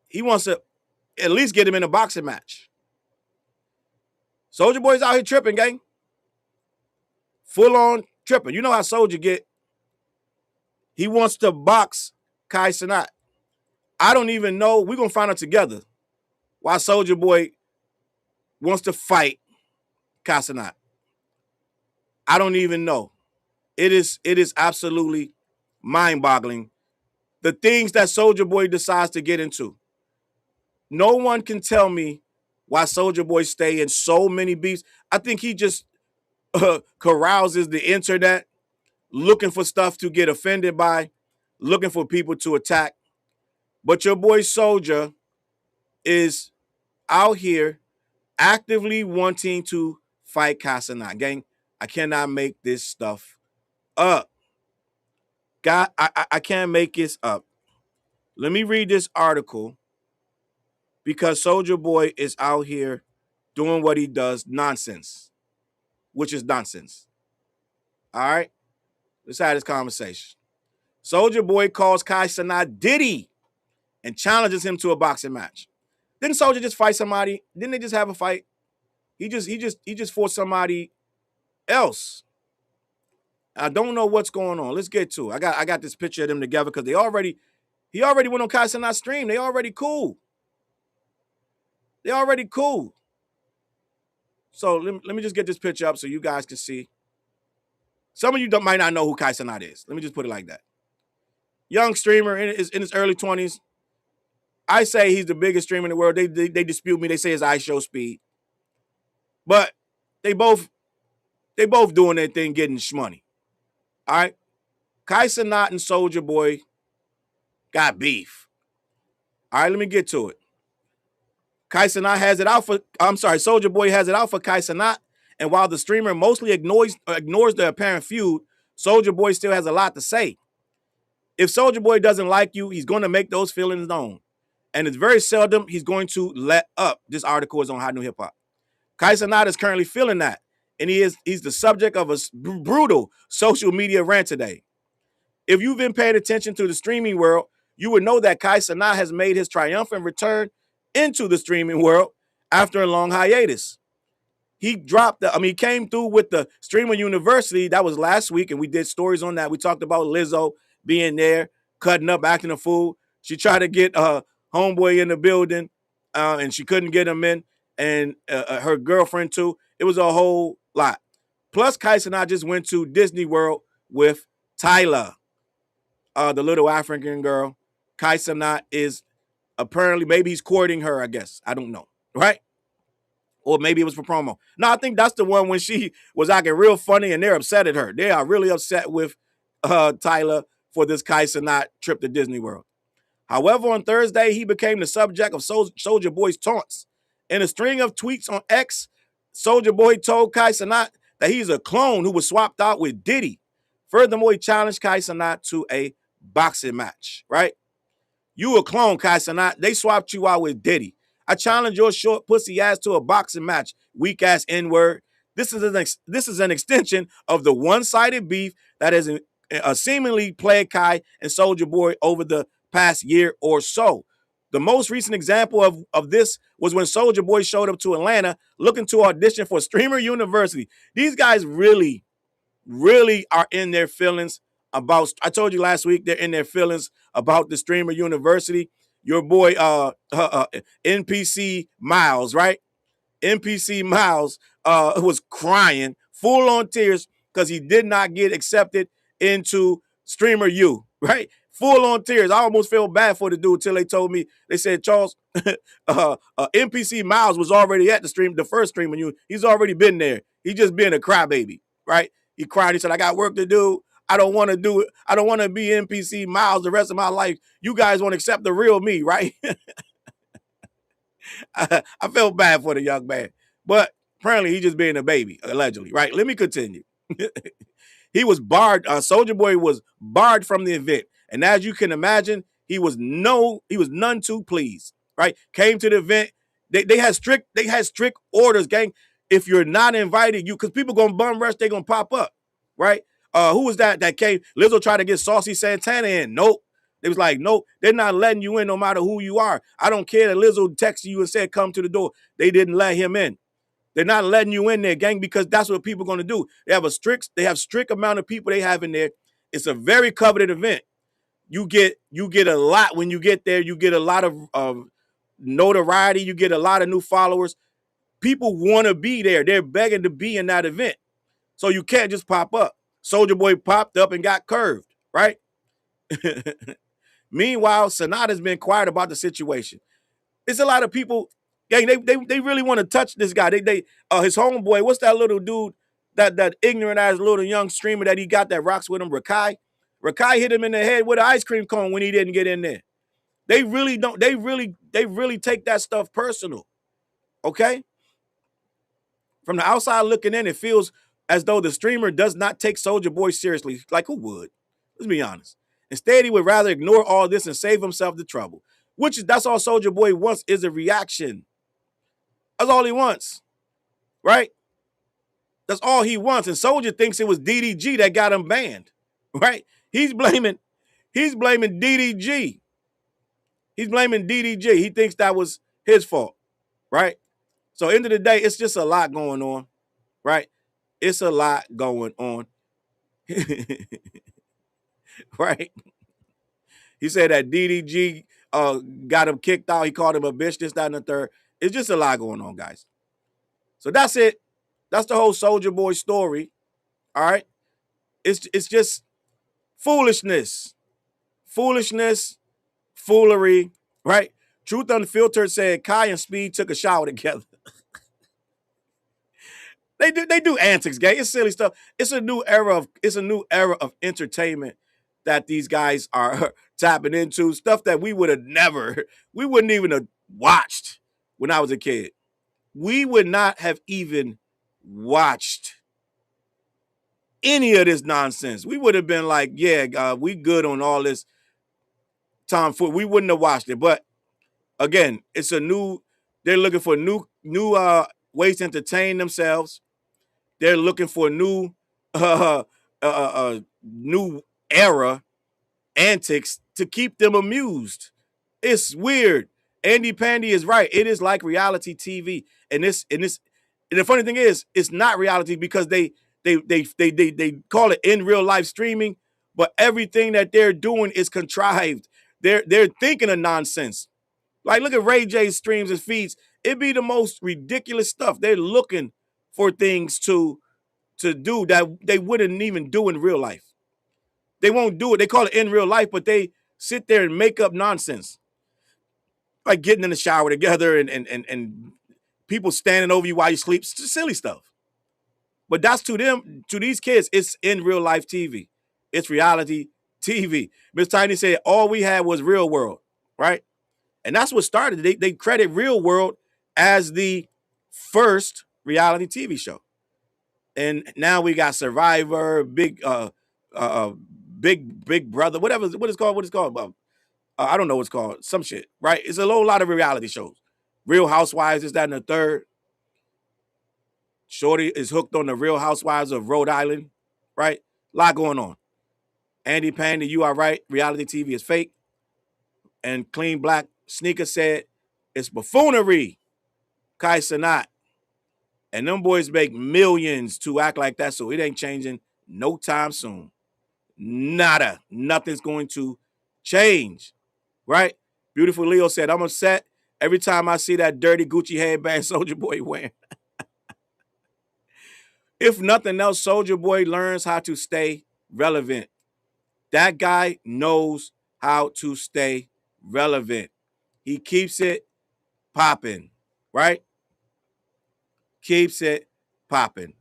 He wants to at least get him in a boxing match. Soulja Boy's out here tripping, gang. Full on tripping. You know how Soulja get. He wants to box Kai Cenat. I don't even know. We're going to find out together why Soulja Boy wants to fight Kai Cenat. I don't even know. It is absolutely mind-boggling. The things that Soulja Boy decides to get into. No one can tell me why Soulja Boy stay in so many beefs. I think he just carouses the internet, looking for stuff to get offended by, looking for people to attack. But your boy Soulja is out here actively wanting to fight Kai Cenat. Gang, I cannot make this stuff up. God, I can't make this up. Let me read this article because Soulja Boy is out here doing what he does, nonsense, which is nonsense. All right? Let's have this conversation. Soulja Boy calls Kai Cenat Diddy and challenges him to a boxing match. Didn't Soulja just fight somebody? Didn't they just have a fight? He just fought somebody else. I don't know what's going on. Let's get to it. I got this picture of them together because he already went on Kai Cenat's stream. They already cool. So let me just get this picture up so you guys can see. Some of you might not know who Kai Cenat is. Let me just put it like that. Young streamer in his early 20s. I say he's the biggest streamer in the world. They dispute me. They say his eyes show speed. But they both doing their thing, getting shmoney. All right? Kai Cenat and Soulja Boy got beef. All right, let me get to it. Soulja Boy has it out for Kai Cenat, and while the streamer mostly ignores the apparent feud, Soulja Boy still has a lot to say. If Soulja Boy doesn't like you, he's going to make those feelings known. And it's very seldom he's going to let up. This article is on Hot New Hip Hop. Kai Cenat is currently feeling that, and he's the subject of a brutal social media rant today. If you've been paying attention to the streaming world, you would know that Kai Cenat has made his triumphant return into the streaming world after a long hiatus. He came through with the Streamer University. That was last week, and we did stories on that. We talked about Lizzo being there, cutting up, acting a fool. She tried to get homeboy in the building, and she couldn't get him in, and her girlfriend too. It was a whole lot. Plus, Kai Cenat just went to Disney World with Tyla, the little African girl. Kai Cenat is apparently, maybe he's courting her, I guess. I don't know, right? Or maybe it was for promo. No, I think that's the one when she was acting real funny and they're upset at her. They are really upset with Tyla for this Kai Cenat trip to Disney World. However, on Thursday, he became the subject of Soulja Boy's taunts. In a string of tweets on X, Soulja Boy told Kai Cenat that he's a clone who was swapped out with Diddy. Furthermore, he challenged Kai Cenat to a boxing match, right? You a clone, Kai Cenat. They swapped you out with Diddy. I challenge your short pussy ass to a boxing match, weak ass N-word. This is an extension of the one-sided beef that has seemingly plagued Kai and Soulja Boy over the past year or so. The most recent example of this was when Soulja Boy showed up to Atlanta looking to audition for Streamer University. These guys really are in their feelings about, I told you last week, they're in their feelings about the Streamer University. Your boy NPC Miles, right? NPC Miles was crying, full on tears, because he did not get accepted into Streamer U, right? Full on tears. I almost felt bad for the dude until they told me, they said, Charles, NPC Miles was already at the first Streamer U. He's already been there. He's just being a crybaby, right? He cried. He said, I got work to do. I don't want to do it. I don't want to be NPC Miles the rest of my life. You guys want to accept the real me, right? I felt bad for the young man, but apparently he just being a baby, allegedly, right? Let me continue. He was barred. Soulja Boy was barred from the event, and as you can imagine, he was none too pleased. Right? Came to the event. They had strict orders, gang. If you're not invited, because people gonna bum rush, they gonna pop up, right? Who was that came? Lizzo tried to get Saucy Santana in. Nope. They was like, nope, they're not letting you in no matter who you are. I don't care that Lizzo texted you and said, come to the door. They didn't let him in. They're not letting you in there, gang, because that's what people are going to do. They have strict amount of people they have in there. It's a very coveted event. You get a lot when you get there. You get a lot of notoriety. You get a lot of new followers. People want to be there. They're begging to be in that event. So you can't just pop up. Soulja Boy popped up and got curved, right? Meanwhile, Cenat has been quiet about the situation. It's a lot of people. Yeah, they really want to touch this guy. His homeboy. What's that little dude? That ignorant ass little young streamer that he got that rocks with him. Rakai. Rakai hit him in the head with an ice cream cone when he didn't get in there. They really don't. They really take that stuff personal. Okay. From the outside looking in, it feels as though the streamer does not take Soulja Boy seriously. Like who would? Let's be honest. Instead, he would rather ignore all this and save himself the trouble. That's all Soulja Boy wants is a reaction. That's all he wants, right? That's all he wants. And Soulja thinks it was DDG that got him banned, right? He's blaming DDG. He's blaming DDG. He thinks that was his fault, right? So end of the day, it's just a lot going on, right? It's a lot going on, right? He said that DDG got him kicked out. He called him a bitch, this, that, and the third. It's just a lot going on, guys. So that's it. That's the whole Soulja Boy story. All right. It's just foolishness. Foolishness, foolery, right? Truth Unfiltered said Kai and Speed took a shower together. They do antics, gang. It's silly stuff. It's a new era of entertainment that these guys are tapping into. Stuff that we wouldn't even have watched when I was a kid. We would not have even watched any of this nonsense. We would have been like, yeah, we good on all this tomfoolery. We wouldn't have watched it. But again, they're looking for new ways to entertain themselves. They're looking for new new era antics to keep them amused. It's weird. Andy Pandy is right. It is like reality TV. And the funny thing is, it's not reality because they call it in real life streaming, but everything that they're doing is contrived. They're thinking of nonsense. Like look at Ray J's streams and feeds. It'd be the most ridiculous stuff. They're looking for things to do that they wouldn't even do in real life. They won't do it. They call it in real life, but they sit there and make up nonsense. Like getting in the shower together and people standing over you while you sleep. It's just silly stuff. But that's to these kids, it's in real life TV. It's reality TV. Miss Tiny said all we had was Real World, right? And that's what started. They credit Real World as the first reality TV show. And now we got Survivor, Big Brother, what it's called. I don't know what it's called. Some shit, right? It's a whole lot of reality shows. Real Housewives, is that in the third? Shorty is hooked on the Real Housewives of Rhode Island, right? A lot going on. Andy Pandy, you are right. Reality TV is fake. And Clean Black Sneaker said it's buffoonery. Kai Cenat. And them boys make millions to act like that, so it ain't changing no time soon. Nada. Nothing's going to change, right? Beautiful Leo said, I'm upset every time I see that dirty Gucci headband Soulja Boy wearing. If nothing else, Soulja Boy learns how to stay relevant. That guy knows how to stay relevant. He keeps it popping, right? Keeps it popping.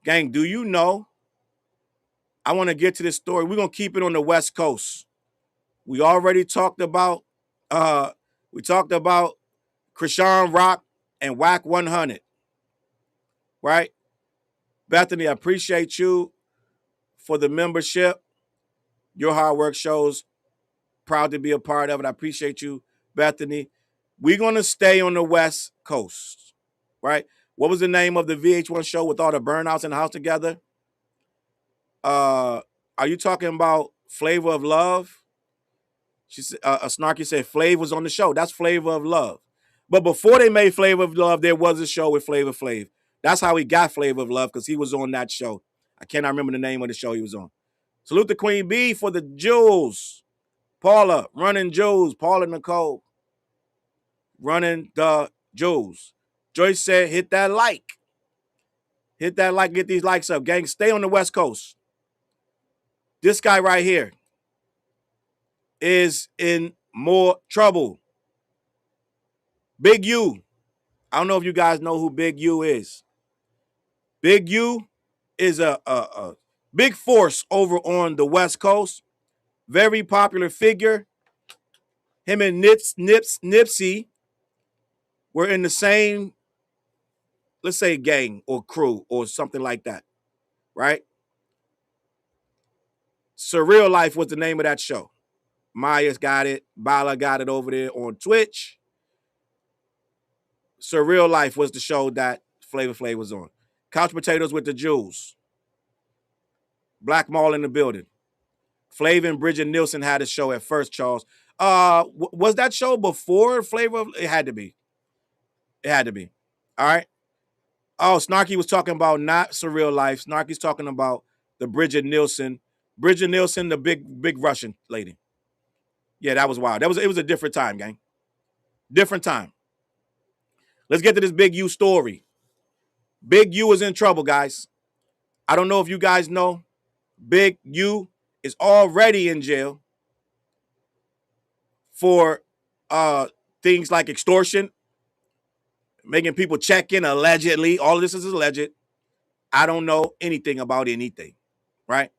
Gang, do you know? I want to get to this story. We're going to keep it on the West Coast. We already talked about Chrisean Rock, and Whack 100, right? Bethany, I appreciate you for the membership. Your hard work shows. Proud to be a part of it. I appreciate you, Bethany. We're going to stay on the West Coast, right? What was the name of the VH1 show with all the burnouts in the house together? Are you talking about Flavor of Love? She said, a Snarky said Flav was on the show. That's Flavor of Love. But before they made Flavor of Love, there was a show with Flavor Flav. That's how he got Flavor of Love, because he was on that show. I cannot remember the name of the show he was on. Salute to Queen B for the jewels. Paula, running jewels. Paula Nicole, running the jewels. Joyce said, hit that like. Hit that like, get these likes up. Gang, stay on the West Coast. This guy right here is in more trouble. Big U. I don't know if you guys know who Big U is. Big U is a big force over on the West Coast. Very popular figure. Him and Nipsey were in the same, let's say, gang or crew or something like that, right? Surreal Life was the name of that show. Maya's got it. Bala got it over there on Twitch. Surreal Life was the show that Flavor Flav was on. Couch Potatoes with the Jewels. Black Mall in the building. Flav and Bridget Nielsen had a show at first, Charles. Was that show before Flavor? It had to be. It had to be. All right. Oh, Snarky was talking about not Surreal Life. Snarky's talking about the Bridget Nielsen. Bridget Nielsen, the big Russian lady. Yeah, that was wild. It was a different time, gang. Different time. Let's get to this Big U story. Big U is in trouble, guys. I don't know if you guys know. Big U is already in jail for things like extortion, making people check in allegedly. All of this is alleged. I don't know anything about anything, right?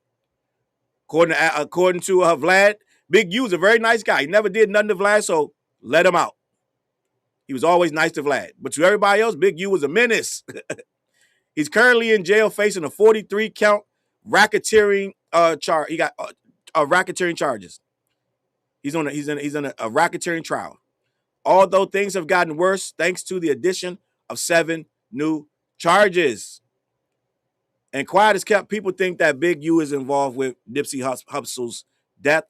According to Vlad, Big U is a very nice guy. He never did nothing to Vlad, so let him out. He was always nice to Vlad. But to everybody else, Big U was a menace. He's currently in jail facing a 43-count racketeering charge. He got racketeering charges. He's in a racketeering trial. Although things have gotten worse thanks to the addition of 7 new charges. And quiet has kept people think that Big U is involved with Nipsey Hussle's death.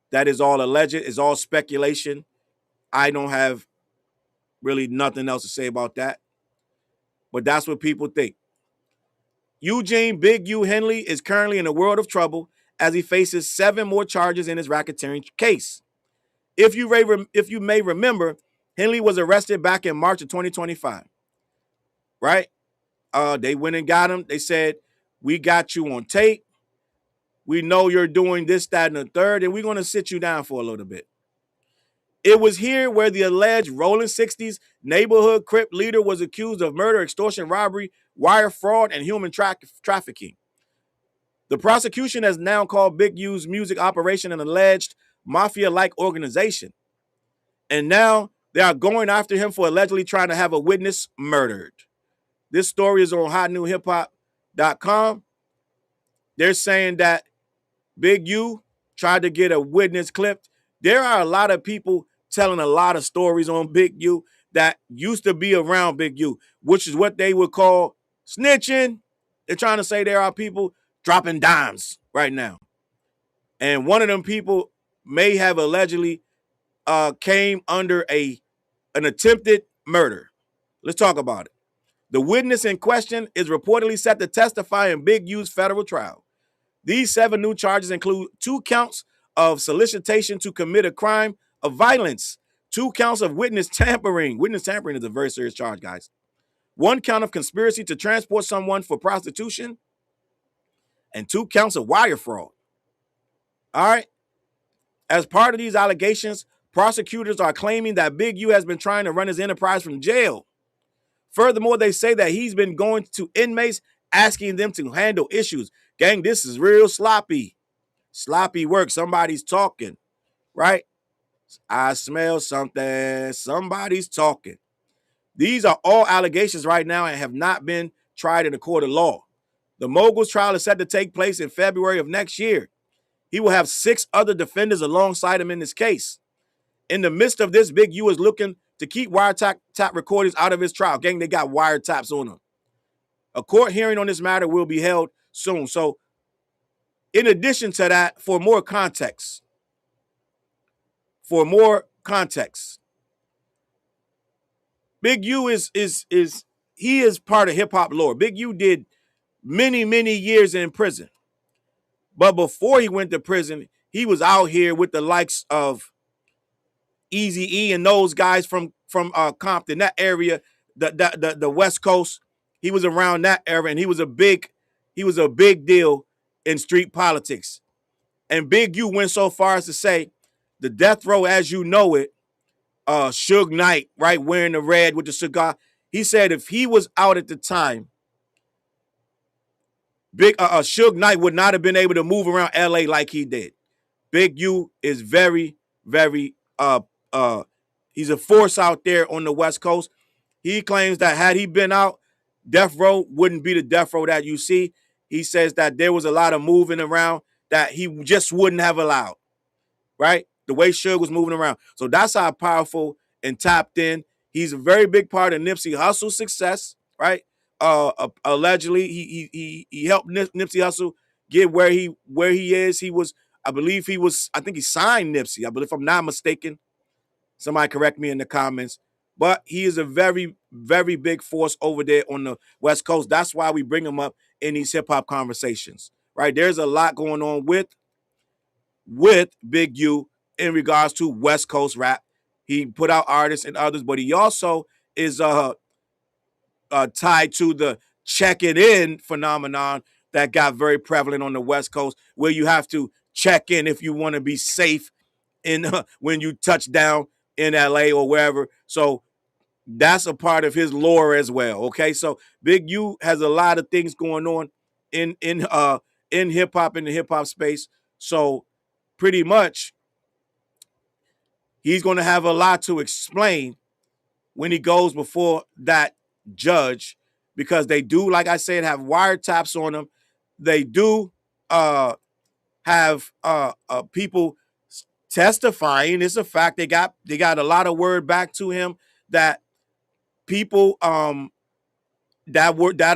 That is all alleged. It's all speculation. I don't have really nothing else to say about that. But that's what people think. Eugene Big U Henley is currently in a world of trouble as he faces 7 more charges in his racketeering case. If you may remember, Henley was arrested back in March of 2025. Right? They went and got him. They said, we got you on tape. We know you're doing this, that, and the third, and we're going to sit you down for a little bit. It was here where the alleged Rolling 60s neighborhood Crip leader was accused of murder, extortion, robbery, wire fraud, and human trafficking. The prosecution has now called Big U's music operation an alleged mafia-like organization. And now they are going after him for allegedly trying to have a witness murdered. This story is on hotnewhiphop.com. They're saying that Big U tried to get a witness clipped. There are a lot of people telling a lot of stories on Big U that used to be around Big U, which is what they would call snitching. They're trying to say there are people dropping dimes right now. And one of them people may have allegedly came under an attempted murder. Let's talk about it. The witness in question is reportedly set to testify in Big U's federal trial. These 7 new charges include 2 counts of solicitation to commit a crime of violence, 2 counts of witness tampering. Witness tampering is a very serious charge, guys. 1 count of conspiracy to transport someone for prostitution, and 2 counts of wire fraud. All right. As part of these allegations, prosecutors are claiming that Big U has been trying to run his enterprise from jail. Furthermore, they say that he's been going to inmates asking them to handle issues. Gang, this is real sloppy. Sloppy work. Somebody's talking, right? I smell something. Somebody's talking. These are all allegations right now and have not been tried in a court of law. The Mogul's trial is set to take place in February of next year. He will have 6 other defenders alongside him in this case. In the midst of this, Big U is looking to keep wiretap recordings out of his trial. Gang, they got wiretaps on him. A court hearing on this matter will be held soon. So, in addition to that, for more context, Big U is he is part of hip hop lore. Big U did many years in prison, but before he went to prison, he was out here with the likes of Eazy-E and those guys from Compton, that area, the West Coast. He was around that era, and he was a big deal in street politics. And Big U went so far as to say, the death row as you know it, Suge Knight, right, wearing the red with the cigar. He said if he was out at the time, Suge Knight would not have been able to move around LA like he did. Big U is very he's a force out there on the West Coast. He claims that had he been out, death row wouldn't be the death row that you see. He says that there was a lot of moving around that he just wouldn't have allowed, right? The way Suge was moving around. So that's how powerful and tapped in. He's a very big part of Nipsey Hussle's success, right? Allegedly, he helped Nipsey Hussle get where he is. I think he signed Nipsey. I believe, if I'm not mistaken. Somebody correct me in the comments. But he is a very big force over there on the West Coast. That's why we bring him up in these hip hop conversations, right? There's a lot going on with Big U in regards to West Coast rap. He put out artists and others, but he also is tied to the check it in phenomenon that got very prevalent on the West Coast, where you have to check in if you want to be safe in when you touch down in LA or wherever. So that's a part of his lore as well. Okay, so Big U has a lot of things going on in hip hop, in the hip hop space. So pretty much he's going to have a lot to explain when he goes before that judge, because they do, like I said, have wiretaps on him. They do have people testifying. It's a fact. They got a lot of word back to him that people that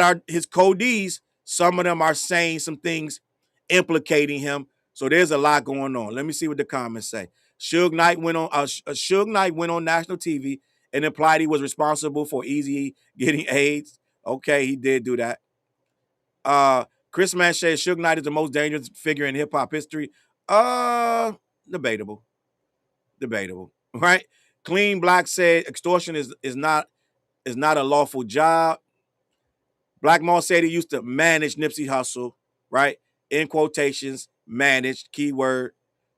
are his codees, some of them are saying some things implicating him. So there's a lot going on. Let me see what the comments say. Suge Knight went on national TV and implied he was responsible for Eazy getting AIDS. Okay, he did do that. Chris Man says Suge Knight is the most dangerous figure in hip hop history. Debatable, right? Clean Black said extortion is not a lawful job. Black Maul said he used to manage Nipsey Hussle, right? In quotations, managed, keyword,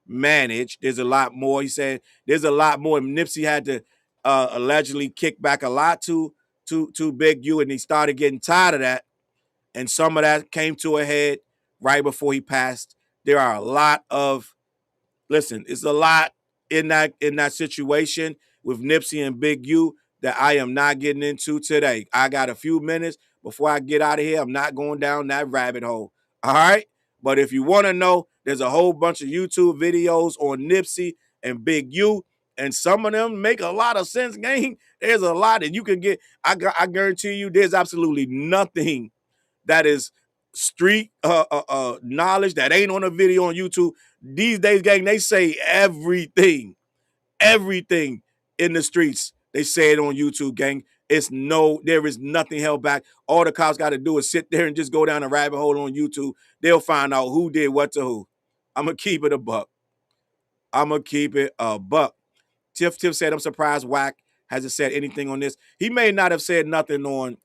managed. There's a lot more. He said there's a lot more. Nipsey had to allegedly kick back a lot to Big U, and he started getting tired of that. And some of that came to a head right before he passed. There are a lot of, it's a lot in that situation with Nipsey and Big U that I am not getting into today. I got a few minutes before I get out of here. I'm not going down that rabbit hole. All right? But if you want to know, there's a whole bunch of YouTube videos on Nipsey and Big U, and some of them make a lot of sense, gang. There's a lot, and you can get, I guarantee you, there's absolutely nothing that is street knowledge that ain't on a video on YouTube. These days, gang, they say everything in the streets. They say it on YouTube, gang. There is nothing held back. All the cops got to do is sit there and just go down a rabbit hole on YouTube. They'll find out who did what to who. I'm going to keep it a buck. Tiff said, I'm surprised Wack hasn't said anything on this. He may not have said nothing on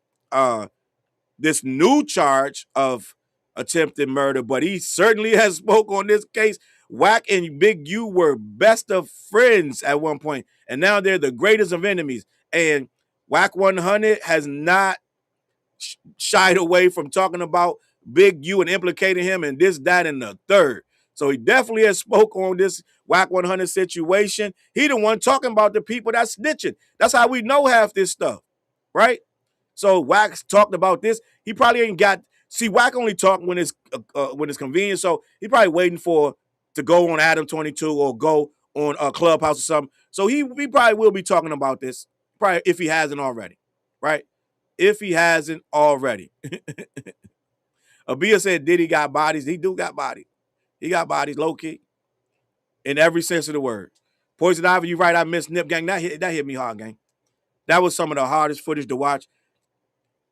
this new charge of attempted murder, but he certainly has spoke on this case. Wack and Big U were best of friends at one point, and now they're the greatest of enemies. And Wack 100 has not shied away from talking about Big U and implicating him and this, that, and the third. So he definitely has spoke on this Whack 100 situation. He the one talking about the people that's snitching. That's how we know half this stuff, right? So Wax talked about this. He probably ain't got. See, Wack only talk when it's convenient. So he probably waiting for to go on Adam 22 or go on a Clubhouse or something. So he probably will be talking about this, probably if he hasn't already, right? If he hasn't already. Abia said Diddy got bodies. He do got bodies. He got bodies, low key, in every sense of the word. Poison Ivy, you right. I missed Nip Gang. That hit me hard, gang. That was some of the hardest footage to watch.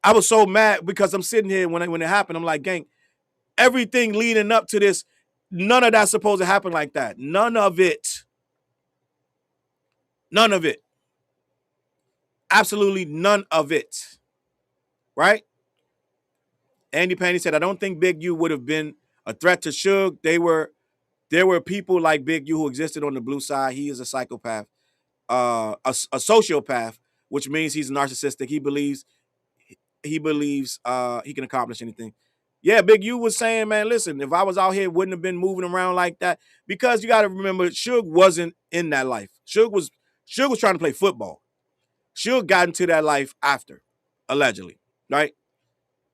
I was so mad because I'm sitting here when it happened. I'm like, gang, everything leading up to this, none of that's supposed to happen like that. None of it. None of it. Absolutely none of it. Right? Andy Pandy said, I don't think Big U would have been a threat to Suge. There were people like Big U who existed on the blue side. He is a psychopath, a sociopath, which means he's narcissistic. He believes he can accomplish anything. Yeah, Big U was saying, man, listen, if I was out here, it wouldn't have been moving around like that. Because you got to remember, Suge wasn't in that life. Suge was trying to play football. Suge got into that life after, allegedly, right?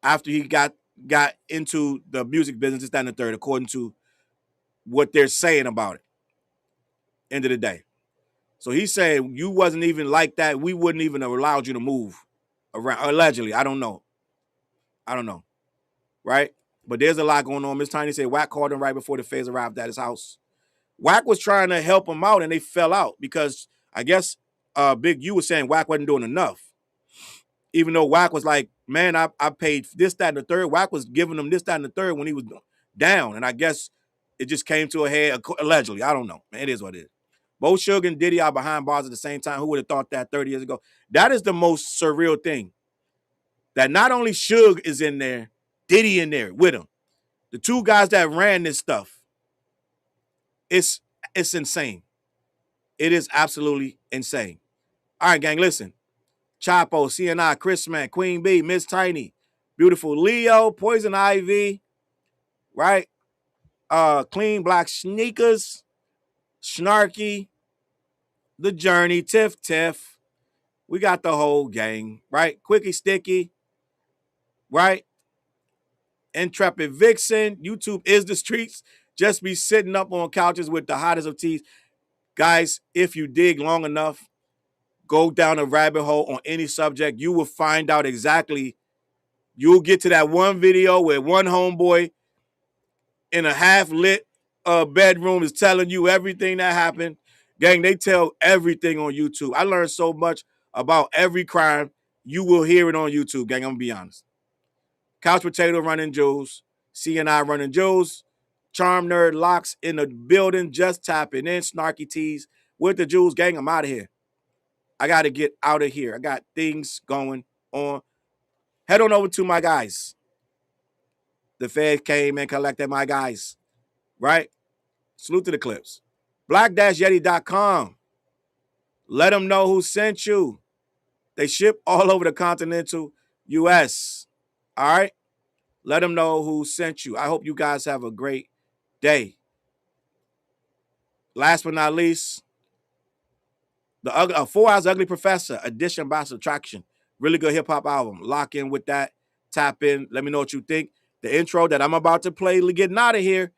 After he got into the music business, this, that, and the third, according to what they're saying about it. End of the day. So he's saying you wasn't even like that. We wouldn't even have allowed you to move around. Allegedly. I don't know. Right? But there's a lot going on. Miss Tiny said Wack called him right before the phase arrived at his house. Wack was trying to help him out and they fell out because I guess Big U was saying Wack wasn't doing enough. Even though Wack was like, man, I paid this, that, and the third. Wack was giving him this, that, and the third when he was down. And I guess it just came to a head, allegedly. I don't know. Man, it is what it is. Both Suge and Diddy are behind bars at the same time. Who would have thought that 30 years ago? That is the most surreal thing. That not only Suge is in there, Diddy in there with him. The two guys that ran this stuff. It's insane. It is absolutely insane. All right, gang, listen. Chapo, CNI, Chrisean, Queen B, Miss Tiny, Beautiful Leo, Poison Ivy, right? Clean Black Sneakers, Snarky, The Journey, Tiff. We got the whole gang, right? Quickie Sticky, right? Intrepid Vixen, YouTube is the streets. Just be sitting up on couches with the hottest of teas. Guys, if you dig long enough, go down a rabbit hole on any subject, you will find out exactly. You'll get to that one video where one homeboy in a half-lit bedroom is telling you everything that happened. Gang, they tell everything on YouTube. I learned so much about every crime. You will hear it on YouTube, gang. I'm going to be honest. Couch Potato running Jules. CNI running Jules. Charm Nerd Locks in the building. Just tapping in. Snarky Tees with the Jules, gang. I'm out of here. I got to get out of here. I got things going on. Head on over to my guys. The Fed came and collected my guys. Right? Salute to the clips. Black-Yeti.com. Let them know who sent you. They ship all over the continental U.S. All right? Let them know who sent you. I hope you guys have a great day. Last but not least, the 4 Hours Ugly Professor edition by Subtraction. Really good hip-hop album. Lock in with that. Tap in. Let me know what you think. The intro that I'm about to play, getting out of here,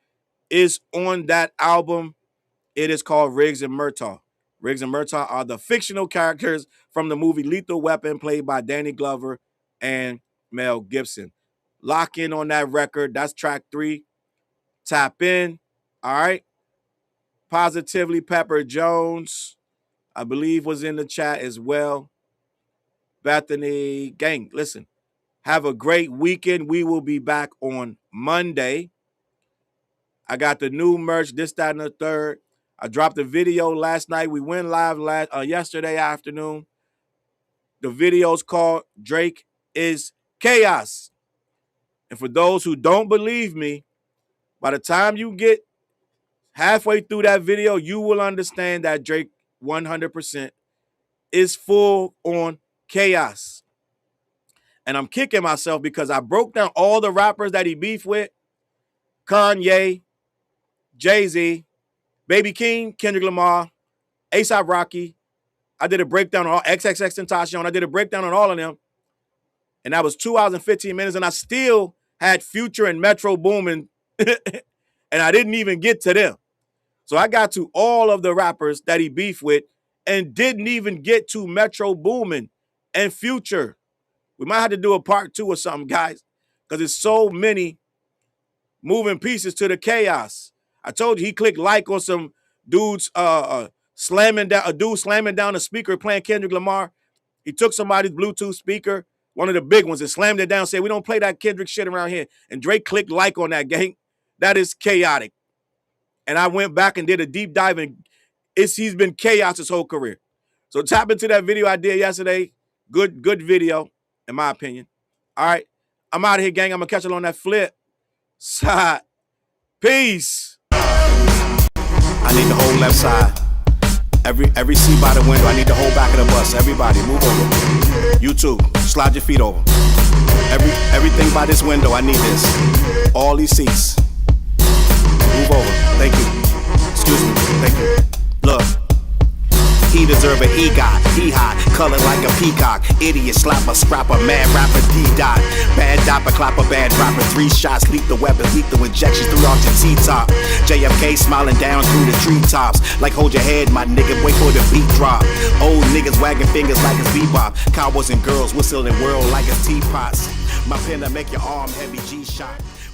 is on that album. It is called Riggs and Murtaugh. Riggs and Murtaugh are the fictional characters from the movie Lethal Weapon, played by Danny Glover and Mel Gibson. Lock in on that record. That's track 3. Tap in. All right. Positively Pepper Jones, I believe, was in the chat as well. Bethany, gang, listen. Have a great weekend. We will be back on Monday. I got the new merch, this, that, and the third. I dropped a video last night. We went live yesterday afternoon. The video's called Drake is Chaos. And for those who don't believe me, by the time you get halfway through that video, you will understand that Drake 100% is full on chaos. And I'm kicking myself because I broke down all the rappers that he beefed with. Kanye, Jay-Z, Baby King, Kendrick Lamar, A$AP Rocky. I did a breakdown on all XXXTentacion. I did a breakdown on all of them. And that was 2 hours and 15 minutes. And I still had Future and Metro Boomin. And I didn't even get to them. So I got to all of the rappers that he beefed with and didn't even get to Metro Boomin and Future. We might have to do a part 2 or something, guys, because there's so many moving pieces to the chaos. I told you he clicked like on some dudes slamming down a speaker playing Kendrick Lamar. He took somebody's Bluetooth speaker, one of the big ones, and slammed it down, said, we don't play that Kendrick shit around here. And Drake clicked like on that, gang. That is chaotic. And I went back and did a deep dive, and he's been chaos his whole career. So tap into that video I did yesterday. Good video, in my opinion. All right. I'm out of here, gang. I'm going to catch it on that flip side. Peace. I need the whole left side. Every seat by the window. I need the whole back of the bus. Everybody, move over. You too. Slide your feet over. Everything by this window. I need this. All these seats. Move over. Thank you. Excuse me. Thank you. Look. He deserve it, he got, he hot, colored like a peacock. Idiot, slapper, scrapper, mad rapper, D-dot. Bad dopper, clapper, bad rapper. 3 shots, lethal weapons, lethal injections through off your T-top. JFK smiling down through the treetops. Like hold your head, my nigga, wait for the beat drop. Old niggas wagging fingers like it's bebop. Cowboys and girls whistling world like it's teapots. My pen to make your arm heavy, G-shot.